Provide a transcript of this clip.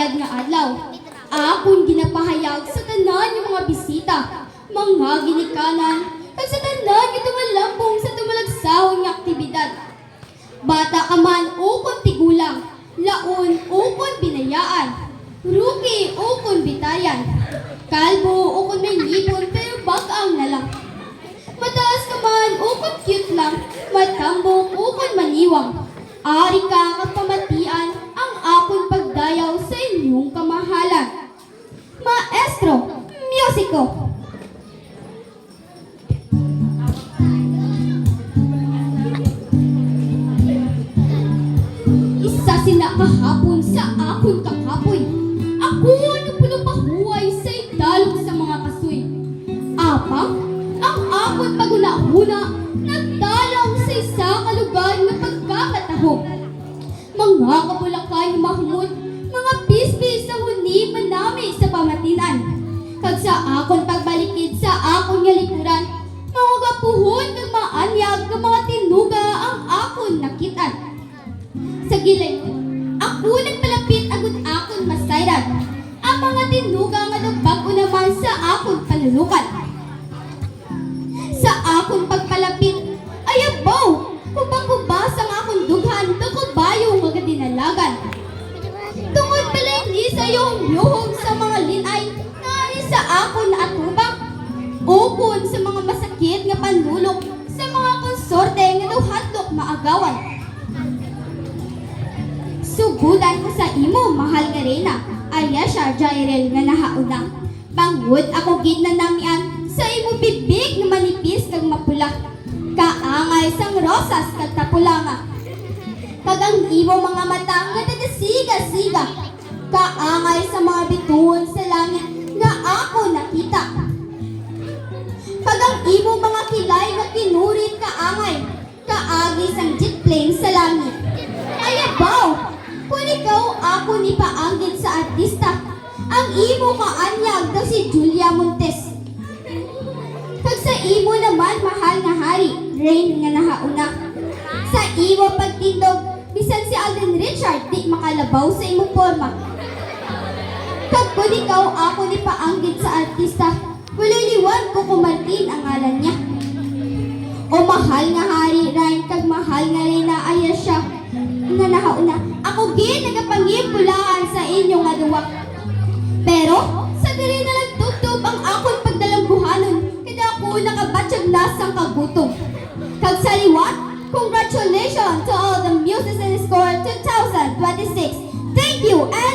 bayad nga adlaw. Akon ginapahayag sa tanan yung mga bisita, mga ginikanan, kag sa tanan nga tumalambong sa tumalagsahon nga aktibidad. Bata ka man o kon tigulang, laon o kon binayaan, rookie o kon bitayan, kalbo o kon may ngipon pero bag-ang na lang. Mataas ka man o kon cute lang, matambong o kon maniwang. Ari ka kag pamatian ang akon pagdayaw sa inyong kamahalan. Maestro, musiko. Isa sila kahapon sa akon kakapoy. Ako ang punupahuay sa idalog sa mga kasoy. Apang, ang akon paguna-una nagdalang sa isa ka lugar na pagkakataho. Mga kabulakay na mahmud, mga bisbis sa huni manami sa pamatinan. Kag sa akon pagbalikid sa akon nga likuran, mga gapuhon kag maanyag ng mga tinuga ang akon nakitan. Sa gilay ko, ako nagpalapit agud akon masayran. Ang mga tinuga nga nagbago naman sa akon palulukan. Sa akon pagpalapit, ayabaw! Kubang-kubas ang akong dughan, kabayo nga dinalagan. Tungod pala hindi sa iyong yuhog sa mga linay, nari sa akon na atubang. Ukon sa mga masakit nga panlulok, sa mga konsorte nga daw hatlok maagawan. Sugudan ko sa imo, mahal nga reyna, Ayesha Jairel nga nahaunang. Bangod ako gid na namian, sa imo bibig na manipis kag mapula. Kaangay sang rosas kag tapulanga. Kag ang imo mga mata nga nagasiga-siga. Kaangay sa mga bituon sa langit nga ako nakita. Kag ang imo mga kilay nga kinurit kaangay. Kaagi sang jet plane sa langit. Ayabaw! Kung ikaw ako ni paanggit sa artista, ang imo kaanyag daw si Julia Montes. Kag sa imo naman mahal nga hari, Rain nga nahauna. Sa imo pagtindog, bisan si Alden Richard di makalabaw sa imong forma. Kag kung ikaw ako ni paanggit sa artista, kuliliwan ko kumartin ang ngalan niya. O mahal nga hari, Rain, kag mahal nga rin na Ayesha nga nahauna. Ako gid nagapangimpulaan sa inyo nga duwa. Pero sa diri na nagtugtog ang akon pagdalangguhanon, kada ako nakabatsyag na sang kagutom. Kag sa liwat, congratulations to all the Muses in Score 2026. Thank you and